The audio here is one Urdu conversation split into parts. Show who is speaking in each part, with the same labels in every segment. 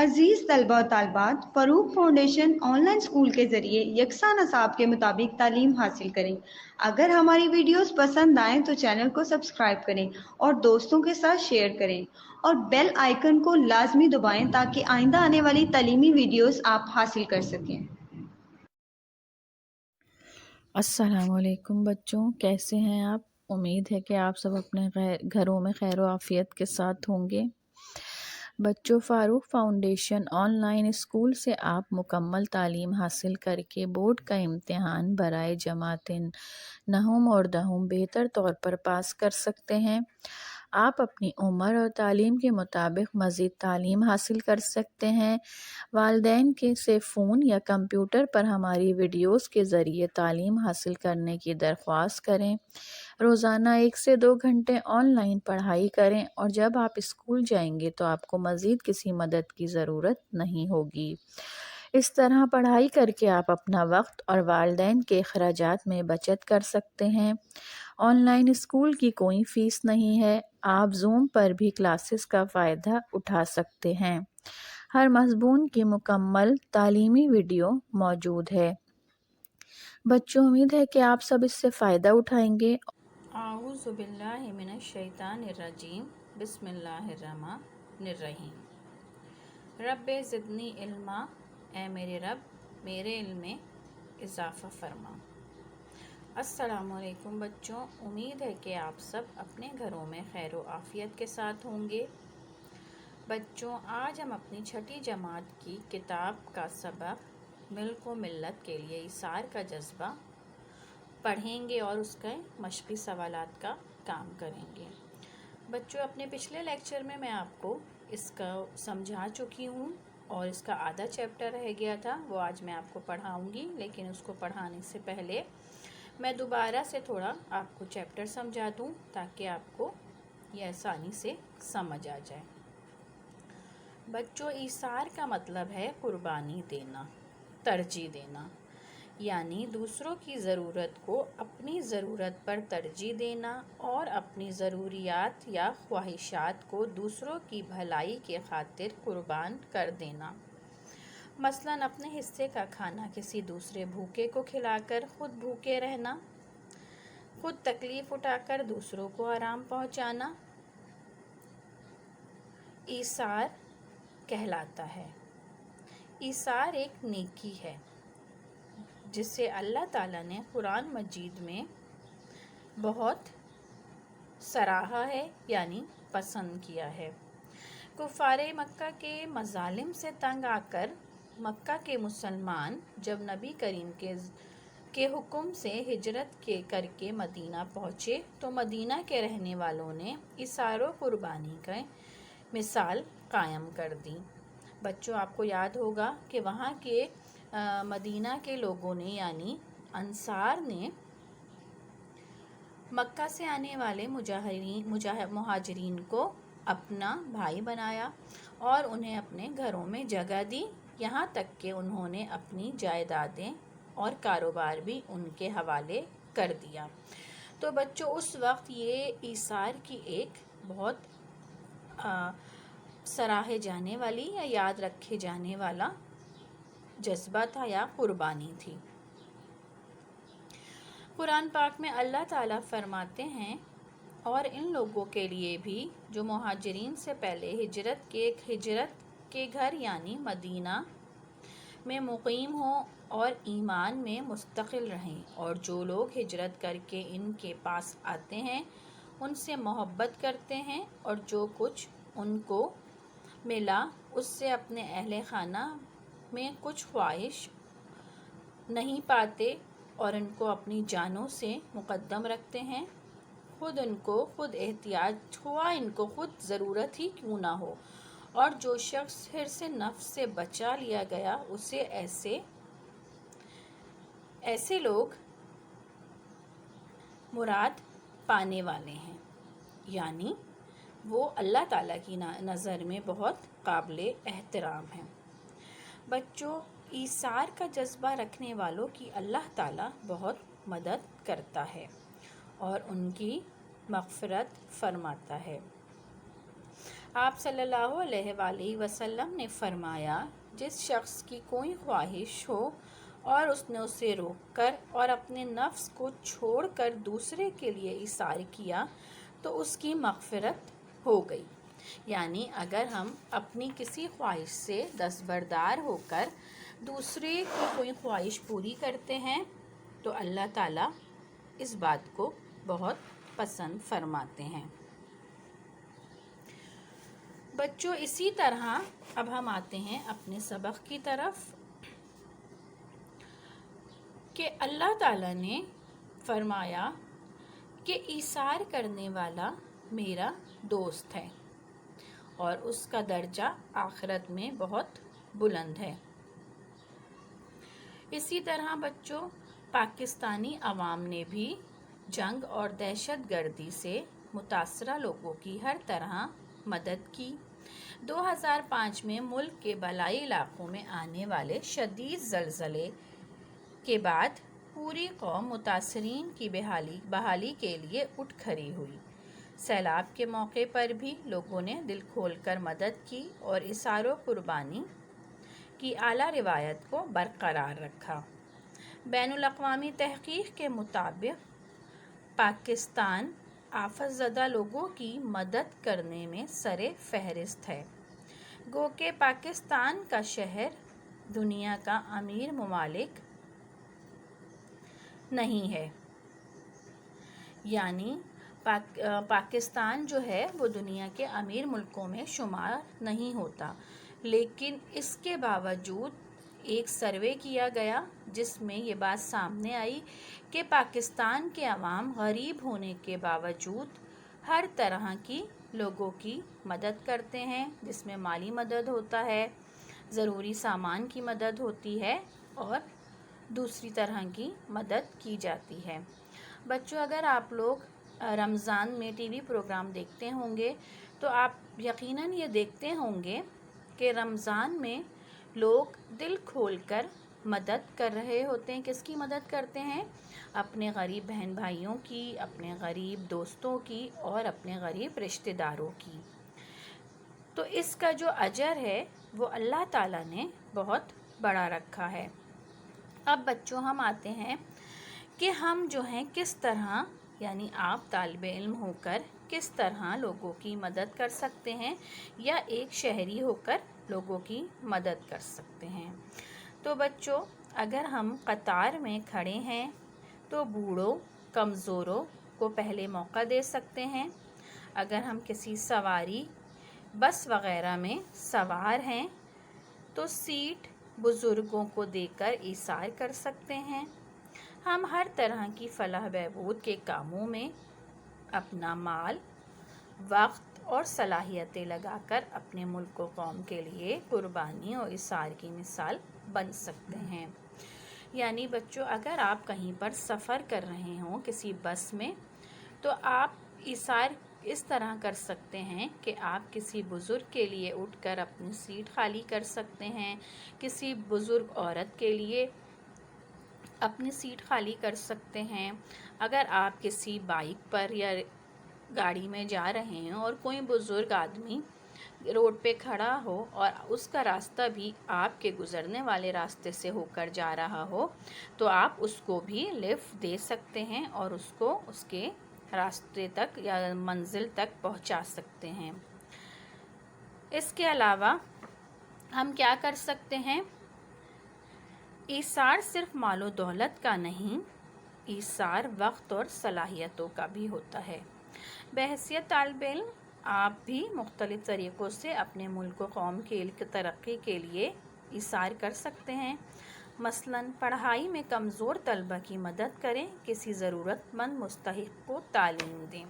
Speaker 1: عزیز طلبہ و طالبات، فروغ فاؤنڈیشن آن لائن اسکول کے ذریعے یکساں نصاب کے مطابق تعلیم حاصل کریں۔ اگر ہماری ویڈیوز پسند آئیں تو چینل کو سبسکرائب کریں اور دوستوں کے ساتھ شیئر کریں اور بیل آئیکن کو لازمی دبائیں تاکہ آئندہ آنے والی تعلیمی ویڈیوز آپ حاصل کر سکیں۔
Speaker 2: السلام علیکم بچوں، کیسے ہیں آپ؟ امید ہے کہ آپ سب اپنے گھروں میں خیر و عافیت کے ساتھ ہوں گے۔ بچوں، فاروق فاؤنڈیشن آن لائن اسکول سے آپ مکمل تعلیم حاصل کر کے بورڈ کا امتحان برائے جماعت نہم اور دہم بہتر طور پر پاس کر سکتے ہیں۔ آپ اپنی عمر اور تعلیم کے مطابق مزید تعلیم حاصل کر سکتے ہیں۔ والدین سے فون یا کمپیوٹر پر ہماری ویڈیوز کے ذریعے تعلیم حاصل کرنے کی درخواست کریں۔ روزانہ 1 سے 2 گھنٹے آن لائن پڑھائی کریں اور جب آپ اسکول جائیں گے تو آپ کو مزید کسی مدد کی ضرورت نہیں ہوگی۔ اس طرح پڑھائی کر کے آپ اپنا وقت اور والدین کے اخراجات میں بچت کر سکتے ہیں۔ آن لائن اسکول کی کوئی فیس نہیں ہے۔ آپ زوم پر بھی کلاسز کا فائدہ اٹھا سکتے ہیں۔ ہر مضمون کی مکمل تعلیمی ویڈیو موجود ہے۔ بچوں، امید ہے کہ آپ سب اس سے فائدہ اٹھائیں گے۔
Speaker 3: اعوذ باللہ من الشیطان الرجیم، بسم اللہ الرحمن الرحیم۔ رب زدنی علما، اے میرے رب میرے علم میں اضافہ فرما۔ السلام علیکم بچوں، امید ہے کہ آپ سب اپنے گھروں میں خیر و عافیت کے ساتھ ہوں گے۔ بچوں، آج ہم اپنی 6ٹھی جماعت کی کتاب کا سبق ملک و ملت کے لیے ایثار کا جذبہ پڑھیں گے اور اس کے مشقی سوالات کا کام کریں گے۔ بچوں، اپنے پچھلے لیکچر میں آپ کو اس کا سمجھا چکی ہوں اور اس کا آدھا چیپٹر رہ گیا تھا، وہ آج میں آپ کو پڑھاؤں گی، لیکن اس کو پڑھانے سے پہلے میں دوبارہ سے تھوڑا آپ کو چیپٹر سمجھا دوں تاکہ آپ کو یہ آسانی سے سمجھ آ جائے۔ بچوں، ایثار کا مطلب ہے قربانی دینا، ترجیح دینا، یعنی دوسروں کی ضرورت کو اپنی ضرورت پر ترجیح دینا اور اپنی ضروریات یا خواہشات کو دوسروں کی بھلائی کے خاطر قربان کر دینا۔ مثلاً اپنے حصے کا کھانا کسی دوسرے بھوکے کو کھلا کر خود بھوکے رہنا، خود تکلیف اٹھا کر دوسروں کو آرام پہنچانا ایثار کہلاتا ہے۔ ایثار ایک نیکی ہے جسے اللہ تعالیٰ نے قرآن مجید میں بہت سراہا ہے، یعنی پسند کیا ہے۔ کفار مکہ کے مظالم سے تنگ آ کر مکہ کے مسلمان جب نبی کریم کے حکم سے ہجرت کر کے مدینہ پہنچے تو مدینہ کے رہنے والوں نے ایثار و قربانی کی مثال قائم کر دی۔ بچوں، آپ کو یاد ہوگا کہ وہاں کے مدینہ کے لوگوں نے یعنی انصار نے مکہ سے آنے والے مہاجرین کو اپنا بھائی بنایا اور انہیں اپنے گھروں میں جگہ دی، یہاں تک کہ انہوں نے اپنی جائیدادیں اور کاروبار بھی ان کے حوالے کر دیا۔ تو بچوں، اس وقت یہ ایثار کی ایک بہت سراہے جانے والی یا یاد رکھے جانے والا جذبہ تھا یا قربانی تھی۔ قرآن پاک میں اللہ تعالیٰ فرماتے ہیں، اور ان لوگوں کے لیے بھی جو مہاجرین سے پہلے ہجرت کے گھر یعنی مدینہ میں مقیم ہوں اور ایمان میں مستقل رہیں، اور جو لوگ ہجرت کر کے ان کے پاس آتے ہیں ان سے محبت کرتے ہیں اور جو کچھ ان کو ملا اس سے اپنے اہل خانہ میں کچھ خواہش نہیں پاتے اور ان کو اپنی جانوں سے مقدم رکھتے ہیں، ان کو خود احتیاج ہوا، ان کو خود ضرورت ہی کیوں نہ ہو، اور جو شخص حرص نفس سے بچا لیا گیا اسے ایسے لوگ مراد پانے والے ہیں، یعنی وہ اللہ تعالیٰ کی نظر میں بہت قابل احترام ہیں۔ بچوں، ایثار کا جذبہ رکھنے والوں کی اللہ تعالیٰ بہت مدد کرتا ہے اور ان کی مغفرت فرماتا ہے۔ آپ صلی اللہ علیہ وآلہ وسلم نے فرمایا، جس شخص کی کوئی خواہش ہو اور اس نے اسے روک کر اور اپنے نفس کو چھوڑ کر دوسرے کے لیے ایثار کیا تو اس کی مغفرت ہو گئی۔ یعنی اگر ہم اپنی کسی خواہش سے دستبردار ہو کر دوسرے کی کوئی خواہش پوری کرتے ہیں تو اللہ تعالیٰ اس بات کو بہت پسند فرماتے ہیں۔ بچوں، اسی طرح اب ہم آتے ہیں اپنے سبق کی طرف کہ اللہ تعالیٰ نے فرمایا کہ ایثار کرنے والا میرا دوست ہے اور اس کا درجہ آخرت میں بہت بلند ہے۔ اسی طرح بچوں، پاکستانی عوام نے بھی جنگ اور دہشت گردی سے متاثرہ لوگوں کی ہر طرح مدد کی۔ 2005 میں ملک کے بالائی علاقوں میں آنے والے شدید زلزلے کے بعد پوری قوم متاثرین کی بحالی کے لیے اٹھ کھڑی ہوئی۔ سیلاب کے موقع پر بھی لوگوں نے دل کھول کر مدد کی اور ایثار و قربانی کی اعلیٰ روایت کو برقرار رکھا۔ بین الاقوامی تحقیق کے مطابق پاکستان آفت زدہ لوگوں کی مدد کرنے میں سر فہرست ہے، گو کہ پاکستان کا شہر دنیا کا امیر ممالک نہیں ہے، یعنی پاکستان جو ہے وہ دنیا کے امیر ملکوں میں شمار نہیں ہوتا، لیکن اس کے باوجود ایک سروے کیا گیا جس میں یہ بات سامنے آئی کہ پاکستان کے عوام غریب ہونے کے باوجود ہر طرح کی لوگوں کی مدد کرتے ہیں، جس میں مالی مدد ہوتا ہے، ضروری سامان کی مدد ہوتی ہے اور دوسری طرح کی مدد کی جاتی ہے۔ بچوں، اگر آپ لوگ رمضان میں ٹی وی پروگرام دیکھتے ہوں گے تو آپ یقیناً یہ دیکھتے ہوں گے کہ رمضان میں لوگ دل کھول کر مدد کر رہے ہوتے ہیں۔ کس کی مدد کرتے ہیں؟ اپنے غریب بہن بھائیوں کی، اپنے غریب دوستوں کی اور اپنے غریب رشتہ داروں کی۔ تو اس کا جو اجر ہے وہ اللہ تعالیٰ نے بہت بڑا رکھا ہے۔ اب بچوں، ہم آتے ہیں کہ ہم جو ہیں کس طرح، یعنی آپ طالب علم ہو کر کس طرح لوگوں کی مدد کر سکتے ہیں یا ایک شہری ہو کر لوگوں کی مدد کر سکتے ہیں۔ تو بچوں، اگر ہم قطار میں کھڑے ہیں تو بوڑھوں، کمزوروں کو پہلے موقع دے سکتے ہیں۔ اگر ہم کسی سواری، بس وغیرہ میں سوار ہیں تو سیٹ بزرگوں کو دے کر ایثار کر سکتے ہیں۔ ہم ہر طرح کی فلاح بہبود کے کاموں میں اپنا مال، وقت اور صلاحیتیں لگا کر اپنے ملک و قوم کے لیے قربانی اور ایثار کی مثال بن سکتے ہیں۔ یعنی بچوں، اگر آپ کہیں پر سفر کر رہے ہوں کسی بس میں تو آپ ایثار اس طرح کر سکتے ہیں کہ آپ کسی بزرگ کے لیے اٹھ کر اپنی سیٹ خالی کر سکتے ہیں، کسی بزرگ عورت کے لیے اپنی سیٹ خالی کر سکتے ہیں۔ اگر آپ کسی بائک پر یا گاڑی میں جا رہے ہیں اور کوئی بزرگ آدمی روڈ پہ کھڑا ہو اور اس کا راستہ بھی آپ کے گزرنے والے راستے سے ہو کر جا رہا ہو تو آپ اس کو بھی لفٹ دے سکتے ہیں اور اس کو اس کے راستے تک یا منزل تک پہنچا سکتے ہیں۔ اس کے علاوہ ہم کیا کر سکتے ہیں؟ ایثار صرف مال و دولت کا نہیں، ایثار وقت اور صلاحیتوں کا بھی ہوتا ہے۔ بحیثیت طالب علم، آپ بھی مختلف طریقوں سے اپنے ملک و قوم کی ترقی کے لیے ایثار کر سکتے ہیں۔ مثلاً پڑھائی میں کمزور طلبہ کی مدد کریں، کسی ضرورت مند مستحق کو تعلیم دیں۔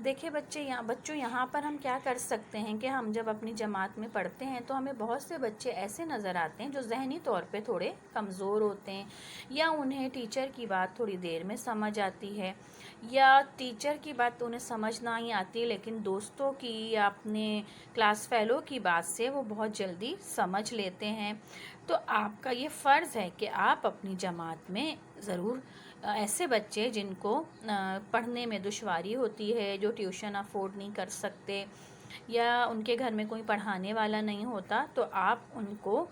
Speaker 3: دیکھیں بچوں، یہاں پر ہم کیا کر سکتے ہیں کہ ہم جب اپنی جماعت میں پڑھتے ہیں تو ہمیں بہت سے بچے ایسے نظر آتے ہیں جو ذہنی طور پہ تھوڑے کمزور ہوتے ہیں، یا انہیں ٹیچر کی بات تھوڑی دیر میں سمجھ آتی ہے، یا ٹیچر کی بات انہیں سمجھ نہیں آتی لیکن دوستوں کی یا اپنے کلاس فیلو کی بات سے وہ بہت جلدی سمجھ لیتے ہیں۔ تو آپ کا یہ فرض ہے کہ آپ اپنی جماعت میں ضرور ایسے بچے جن کو پڑھنے میں دشواری ہوتی ہے، جو ٹیوشن افورڈ نہیں کر سکتے یا ان کے گھر میں کوئی پڑھانے والا نہیں ہوتا تو آپ ان کو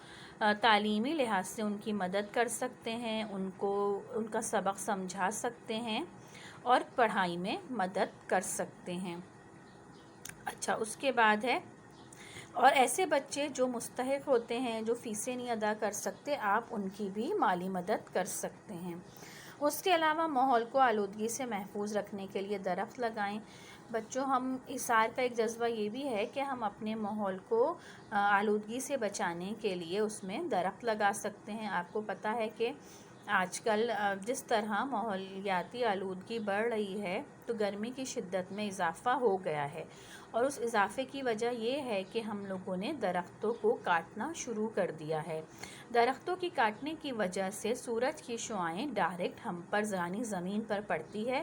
Speaker 3: تعلیمی لحاظ سے ان کی مدد کر سکتے ہیں، ان کو ان کا سبق سمجھا سکتے ہیں اور پڑھائی میں مدد کر سکتے ہیں۔ اچھا، اس کے بعد ہے، اور ایسے بچے جو مستحق ہوتے ہیں، جو فیسیں نہیں ادا کر سکتے، آپ ان کی بھی مالی مدد کر سکتے ہیں۔ اس کے علاوہ ماحول کو آلودگی سے محفوظ رکھنے کے لیے درخت لگائیں۔ بچوں، ہم ایثار کا ایک جذبہ یہ بھی ہے کہ ہم اپنے ماحول کو آلودگی سے بچانے کے لیے اس میں درخت لگا سکتے ہیں۔ آپ کو پتہ ہے کہ آج کل جس طرح ماحولیاتی آلودگی بڑھ رہی ہے تو گرمی کی شدت میں اضافہ ہو گیا ہے، اور اس اضافے کی وجہ یہ ہے کہ ہم لوگوں نے درختوں کو کاٹنا شروع کر دیا ہے۔ درختوں کی کاٹنے کی وجہ سے سورج کی شعاعیں ڈائریکٹ ہم پر یعنی زمین پر پڑتی ہے،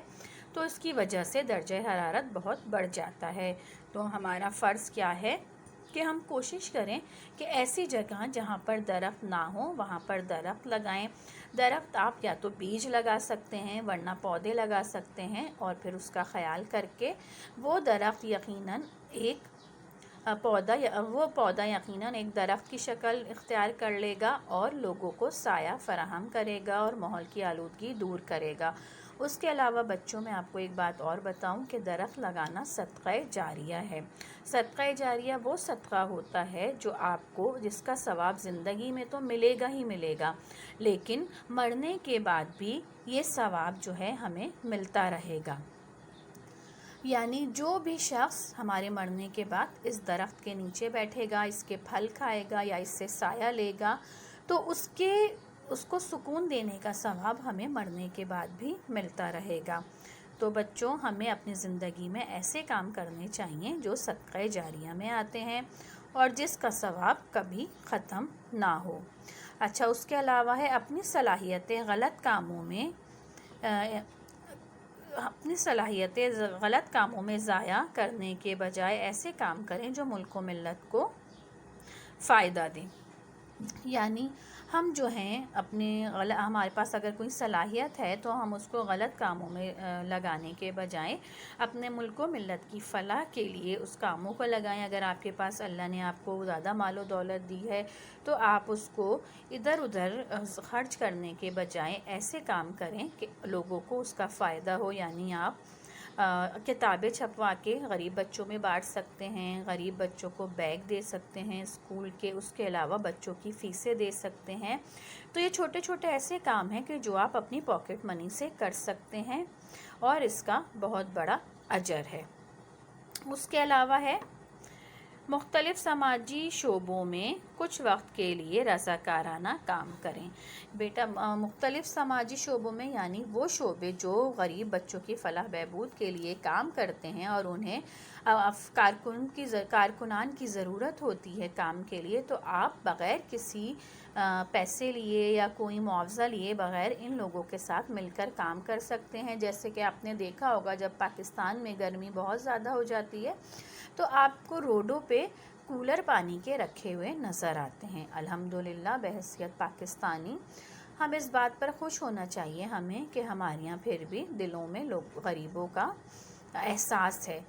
Speaker 3: تو اس کی وجہ سے درجہ حرارت بہت بڑھ جاتا ہے۔ تو ہمارا فرض کیا ہے کہ ہم کوشش کریں کہ ایسی جگہ جہاں پر درخت نہ ہوں وہاں پر درخت لگائیں۔ درخت آپ یا تو بیج لگا سکتے ہیں، ورنہ پودے لگا سکتے ہیں، اور پھر اس کا خیال کر کے وہ درخت یقیناً ایک پودا یقیناً ایک درخت کی شکل اختیار کر لے گا اور لوگوں کو سایہ فراہم کرے گا اور ماحول کی آلودگی دور کرے گا۔ اس کے علاوہ بچوں، میں آپ کو ایک بات اور بتاؤں کہ درخت لگانا صدقہ جاریہ ہے۔ صدقہ جاریہ وہ صدقہ ہوتا ہے جو آپ کو جس کا ثواب زندگی میں تو ملے گا ہی ملے گا، لیکن مرنے کے بعد بھی یہ ثواب جو ہے ہمیں ملتا رہے گا۔ یعنی جو بھی شخص ہمارے مرنے کے بعد اس درخت کے نیچے بیٹھے گا، اس کے پھل کھائے گا یا اس سے سایہ لے گا، تو اس کو سکون دینے کا ثواب ہمیں مرنے کے بعد بھی ملتا رہے گا۔ تو بچوں، ہمیں اپنی زندگی میں ایسے کام کرنے چاہیے جو صدقہ جاریہ میں آتے ہیں اور جس کا ثواب کبھی ختم نہ ہو۔ اچھا، اس کے علاوہ ہے اپنی صلاحیتیں غلط کاموں میں ضائع کرنے کے بجائے ایسے کام کریں جو ملک و ملت کو فائدہ دیں۔ یعنی ہم جو ہیں ہمارے پاس اگر کوئی صلاحیت ہے تو ہم اس کو غلط کاموں میں لگانے کے بجائے اپنے ملک و ملت کی فلاح کے لیے اس کاموں کو لگائیں۔ اگر آپ کے پاس اللہ نے آپ کو زیادہ مال و دولت دی ہے تو آپ اس کو ادھر ادھر خرچ کرنے کے بجائے ایسے کام کریں کہ لوگوں کو اس کا فائدہ ہو۔ یعنی آپ کتابیں چھپوا کے غریب بچوں میں بانٹ سکتے ہیں، غریب بچوں کو بیگ دے سکتے ہیں اسکول کے، اس کے علاوہ بچوں کی فیسیں دے سکتے ہیں۔ تو یہ چھوٹے چھوٹے ایسے کام ہیں کہ جو آپ اپنی پاکٹ منی سے کر سکتے ہیں اور اس کا بہت بڑا اجر ہے۔ اس کے علاوہ ہے مختلف سماجی شعبوں میں کچھ وقت کے لیے رضاکارانہ کام کریں۔ بیٹا، مختلف سماجی شعبوں میں یعنی وہ شعبے جو غریب بچوں کی فلاح بہبود کے لیے کام کرتے ہیں اور انہیں کارکنان کی ضرورت ہوتی ہے کام کے لیے، تو آپ بغیر کسی پیسے لیے یا کوئی معاوضہ لیے بغیر ان لوگوں کے ساتھ مل کر کام کر سکتے ہیں۔ جیسے کہ آپ نے دیکھا ہوگا جب پاکستان میں گرمی بہت زیادہ ہو جاتی ہے تو آپ کو روڈوں پہ کولر پانی کے رکھے ہوئے نظر آتے ہیں۔ الحمدللہ بحیثیت پاکستانی ہم اس بات پر خوش ہونا چاہیے ہمیں کہ ہمارے یہاں پھر بھی دلوں میں غریبوں کا احساس ہے۔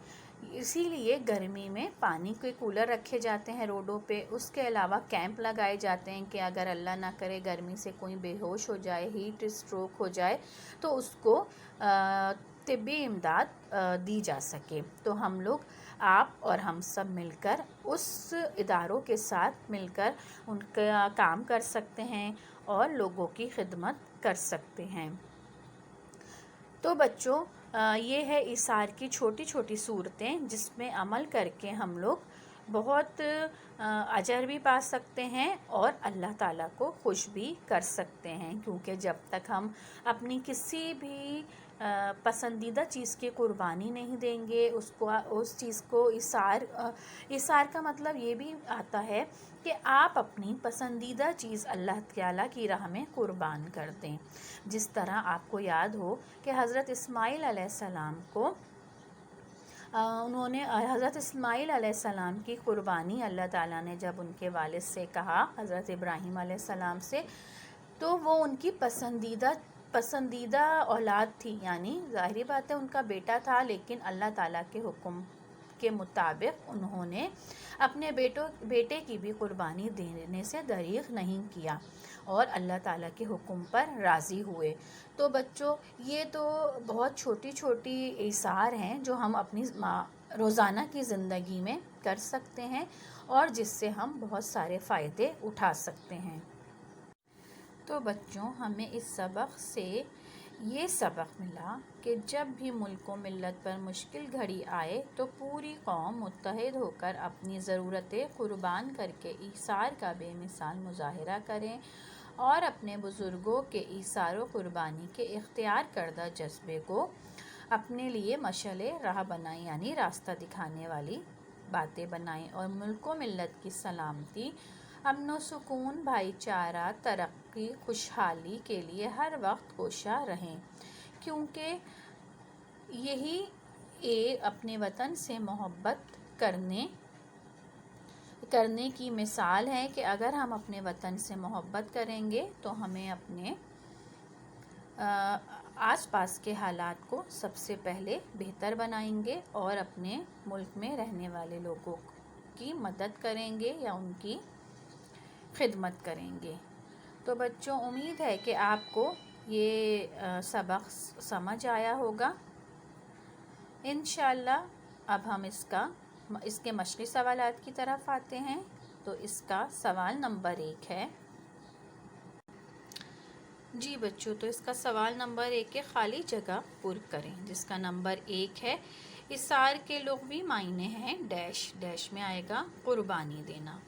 Speaker 3: اسی لیے گرمی میں پانی کے کولر رکھے جاتے ہیں روڈوں پہ۔ اس کے علاوہ کیمپ لگائے جاتے ہیں کہ اگر اللہ نہ کرے گرمی سے کوئی بے ہوش ہو جائے، ہیٹ اسٹروک ہو جائے تو اس کو طبی امداد دی جا سکے۔ تو ہم لوگ، آپ اور ہم سب مل کر اس اداروں کے ساتھ مل کر ان کا کام کر سکتے ہیں اور لوگوں کی خدمت کر سکتے ہیں۔ تو بچوں، یہ ہے ایثار کی چھوٹی چھوٹی صورتیں جس میں عمل کر کے ہم لوگ بہت اجر بھی پا سکتے ہیں اور اللہ تعالیٰ کو خوش بھی کر سکتے ہیں، کیونکہ جب تک ہم اپنی کسی بھی پسندیدہ چیز کی قربانی نہیں دیں گے، اس چیز کو ایثار کا مطلب یہ بھی آتا ہے کہ آپ اپنی پسندیدہ چیز اللہ تعالیٰ کی راہ میں قربان کر دیں۔ جس طرح آپ کو یاد ہو کہ حضرت اسماعیل علیہ السلام کو حضرت اسماعیل علیہ السلام کی قربانی اللہ تعالیٰ نے جب ان کے والد سے کہا، حضرت ابراہیم علیہ السلام سے، تو وہ ان کی پسندیدہ اولاد تھی۔ یعنی ظاہری بات ہے ان کا بیٹا تھا، لیکن اللہ تعالیٰ کے حکم کے مطابق انہوں نے اپنے بیٹے کی بھی قربانی دینے سے دریغ نہیں کیا اور اللہ تعالیٰ کے حکم پر راضی ہوئے۔ تو بچوں، یہ تو بہت چھوٹی چھوٹی ایثار ہیں جو ہم اپنی روزانہ کی زندگی میں کر سکتے ہیں اور جس سے ہم بہت سارے فائدے اٹھا سکتے ہیں۔ تو بچوں، ہمیں اس سبق سے یہ سبق ملا کہ جب بھی ملک و ملت پر مشکل گھڑی آئے تو پوری قوم متحد ہو کر اپنی ضرورتیں قربان کر کے ایثار کا بے مثال مظاہرہ کریں اور اپنے بزرگوں کے ایثار و قربانی کے اختیار کردہ جذبے کو اپنے لیے مشعل راہ بنائیں، یعنی راستہ دکھانے والی باتیں بنائیں، اور ملک و ملت کی سلامتی، امن و سکون، بھائی چارہ، ترقی، خوشحالی کے لیے ہر وقت کوشاں رہیں، کیونکہ یہی اپنے وطن سے محبت کرنے کی مثال ہے کہ اگر ہم اپنے وطن سے محبت کریں گے تو ہمیں اپنے آس پاس کے حالات کو سب سے پہلے بہتر بنائیں گے اور اپنے ملک میں رہنے والے لوگوں کی مدد کریں گے یا ان کی خدمت کریں گے۔ تو بچوں، امید ہے کہ آپ کو یہ سبق سمجھ آیا ہوگا۔ انشاءاللہ اب ہم اس کے مشقی سوالات کی طرف آتے ہیں۔ تو اس کا سوال نمبر 1 ہے۔ جی بچوں، تو اس کا سوال نمبر 1 ہے، خالی جگہ پر کریں، جس کا نمبر 1 ہے، ایثار کے لغوی معنی ہیں ڈیش، ڈیش میں آئے گا قربانی دینا۔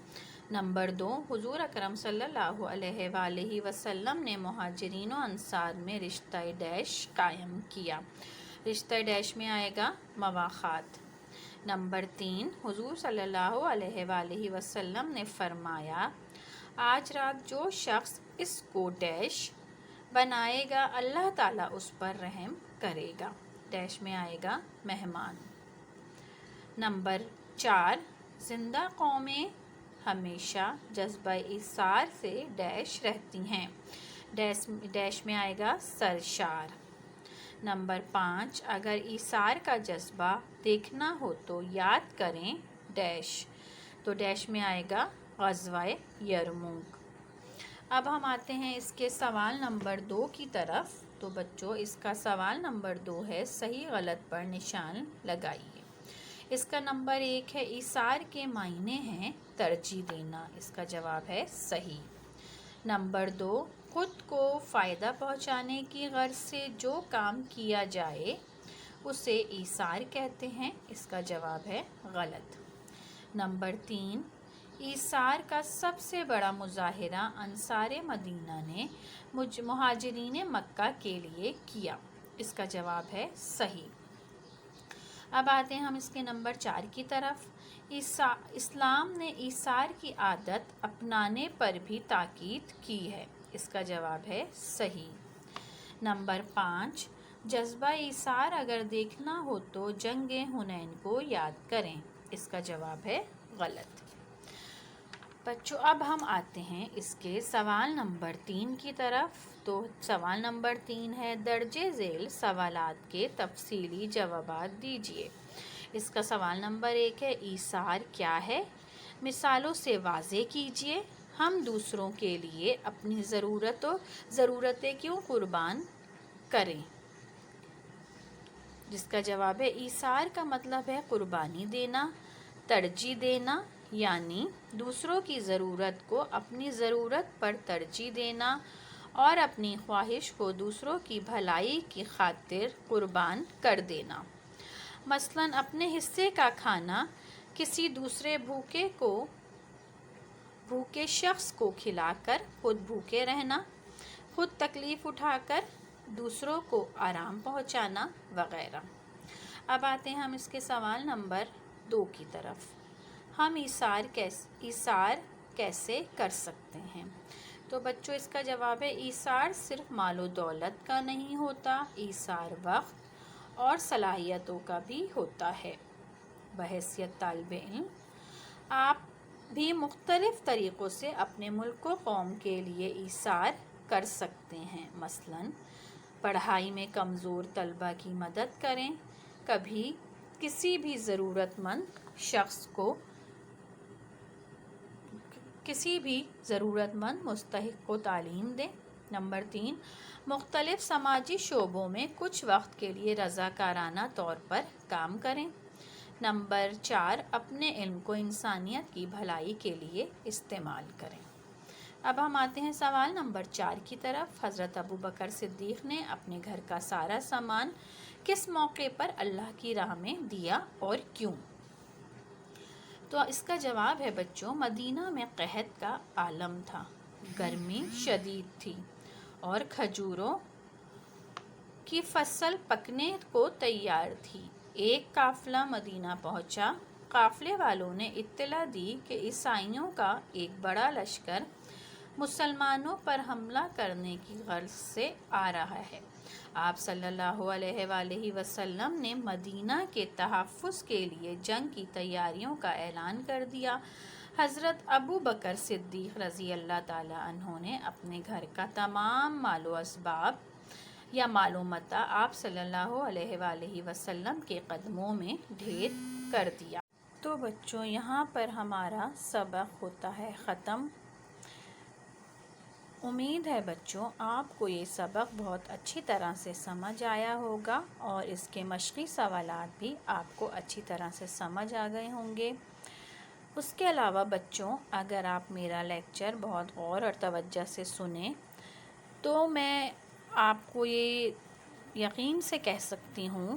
Speaker 3: نمبر 2، حضور اکرم صلی اللہ علیہ وآلہ وسلم نے مہاجرین و انصار میں رشتہ ڈیش قائم کیا، رشتہ ڈیش میں آئے گا مواخات۔ نمبر 3، حضور صلی اللہ علیہ وآلہ وسلم نے فرمایا، آج رات جو شخص اس کو ڈیش بنائے گا اللہ تعالیٰ اس پر رحم کرے گا، ڈیش میں آئے گا مہمان۔ نمبر 4، زندہ قومیں ہمیشہ جذبہ ایثار سے ڈیش رہتی ہیں، ڈیش میں آئے گا سرشار۔ نمبر 5، اگر ایثار کا جذبہ دیکھنا ہو تو یاد کریں ڈیش، تو ڈیش میں آئے گا غزوہ یرموک۔ اب ہم آتے ہیں اس کے سوال نمبر 2 کی طرف۔ تو بچوں، اس کا سوال نمبر 2 ہے، صحیح غلط پر نشان لگائیے۔ اس کا نمبر 1 ہے، ایثار کے معنی ہیں ترجیح دینا، اس کا جواب ہے صحیح۔ نمبر 2، خود کو فائدہ پہنچانے کی غرض سے جو کام کیا جائے اسے ایثار کہتے ہیں، اس کا جواب ہے غلط۔ نمبر 3، ایثار کا سب سے بڑا مظاہرہ انصار مدینہ نے مہاجرین مکہ کے لیے کیا، اس کا جواب ہے صحیح۔ اب آتے ہیں ہم اس کے نمبر 4 کی طرف۔ اسلام نے ایثار کی عادت اپنانے پر بھی تاکید کی ہے، اس کا جواب ہے صحیح۔ نمبر 5، جذبہ ایثار اگر دیکھنا ہو تو جنگ حنین کو یاد کریں، اس کا جواب ہے غلط۔ بچوں، اب ہم آتے ہیں اس کے سوال نمبر 3 کی طرف۔ تو سوال نمبر 3 ہے، درجہ ذیل سوالات کے تفصیلی جوابات دیجیے۔ اس کا سوال نمبر 1 ہے، ایثار کیا ہے؟ مثالوں سے واضح کیجیے۔ ہم دوسروں کے لیے اپنی ضرورتیں کیوں قربان کریں؟ جس کا جواب ہے، ایثار کا مطلب ہے قربانی دینا، ترجیح دینا، یعنی دوسروں کی ضرورت کو اپنی ضرورت پر ترجیح دینا اور اپنی خواہش کو دوسروں کی بھلائی کی خاطر قربان کر دینا۔ مثلاً اپنے حصے کا کھانا کسی دوسرے بھوکے شخص کو کھلا کر خود بھوکے رہنا، خود تکلیف اٹھا کر دوسروں کو آرام پہنچانا وغیرہ۔ اب آتے ہیں ہم اس کے سوال نمبر 2 کی طرف۔ ہم ایثار کیسے کر سکتے ہیں؟ تو بچوں، اس کا جواب ہے، ایثار صرف مال و دولت کا نہیں ہوتا، ایثار وقت اور صلاحیتوں کا بھی ہوتا ہے۔ بحیثیت طالب علم آپ بھی مختلف طریقوں سے اپنے ملک و قوم کے لیے ایثار کر سکتے ہیں۔ مثلاً پڑھائی میں کمزور طلبہ کی مدد کریں، کبھی کسی بھی ضرورت مند مستحق کو تعلیم دیں۔ نمبر 3، مختلف سماجی شعبوں میں کچھ وقت کے لیے رضاکارانہ طور پر کام کریں۔ نمبر 4، اپنے علم کو انسانیت کی بھلائی کے لیے استعمال کریں۔ اب ہم آتے ہیں سوال نمبر 4 کی طرف۔ حضرت ابوبکر صدیق نے اپنے گھر کا سارا سامان کس موقع پر اللہ کی راہ میں دیا اور کیوں؟ تو اس کا جواب ہے بچوں، مدینہ میں قحط کا عالم تھا، گرمی شدید تھی اور کھجوروں کی فصل پکنے کو تیار تھی۔ ایک قافلہ مدینہ پہنچا۔ قافلے والوں نے اطلاع دی کہ عیسائیوں کا ایک بڑا لشکر مسلمانوں پر حملہ کرنے کی غرض سے آ رہا ہے۔ آپ صلی اللہ علیہ وآلہ وسلم نے مدینہ کے تحفظ کے لیے جنگ کی تیاریوں کا اعلان کر دیا۔ حضرت ابو بکر صدیق رضی اللہ تعالی عنہ نے اپنے گھر کا تمام مال و اسباب یا مال و متاع آپ صلی اللہ علیہ وآلہ وسلم کے قدموں میں ڈھیر کر دیا۔ تو بچوں یہاں پر ہمارا سبق ہوتا ہے ختم۔ امید ہے بچوں آپ کو یہ سبق بہت اچھی طرح سے سمجھ آیا ہوگا اور اس کے مشقی سوالات بھی آپ کو اچھی طرح سے سمجھ آ گئے ہوں گے۔ اس کے علاوہ بچوں اگر آپ میرا لیکچر بہت غور اور توجہ سے سنیں تو میں آپ کو یہ یقین سے کہہ سکتی ہوں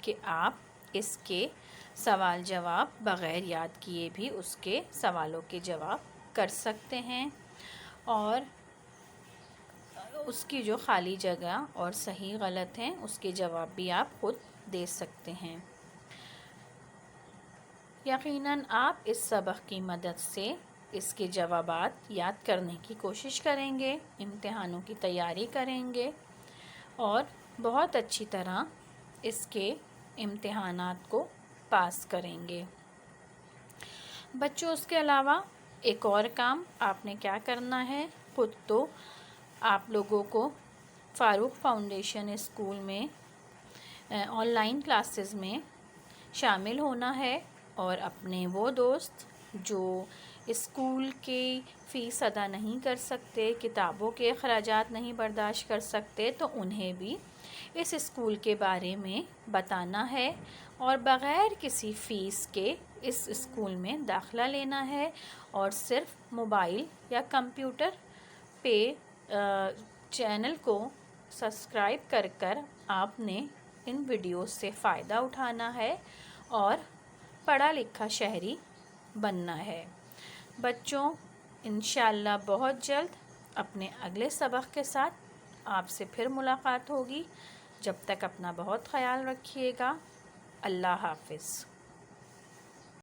Speaker 3: کہ آپ اس کے سوال جواب بغیر یاد کیے بھی اس کے سوالوں کے جواب کر سکتے ہیں اور اس کی جو خالی جگہ اور صحیح غلط ہیں اس کے جواب بھی آپ خود دے سکتے ہیں۔ یقیناً آپ اس سبق کی مدد سے اس کے جوابات یاد کرنے کی کوشش کریں گے، امتحانوں کی تیاری کریں گے اور بہت اچھی طرح اس کے امتحانات کو پاس کریں گے۔ بچوں اس کے علاوہ ایک اور کام آپ نے کیا کرنا ہے، خود تو آپ لوگوں کو فاروق فاؤنڈیشن اسکول میں آن لائن کلاسز میں شامل ہونا ہے اور اپنے وہ دوست جو اسکول کی فیس ادا نہیں کر سکتے، کتابوں کے اخراجات نہیں برداشت کر سکتے، تو انہیں بھی اس اسکول کے بارے میں بتانا ہے اور بغیر کسی فیس کے اس اسکول میں داخلہ لینا ہے اور صرف موبائل یا کمپیوٹر پہ چینل کو سبسکرائب کر آپ نے ان ویڈیوز سے فائدہ اٹھانا ہے اور پڑھا لکھا شہری بننا ہے۔ بچوں انشاءاللہ بہت جلد اپنے اگلے سبق کے ساتھ آپ سے پھر ملاقات ہوگی۔ جب تک اپنا بہت خیال رکھیے گا۔ اللہ حافظ۔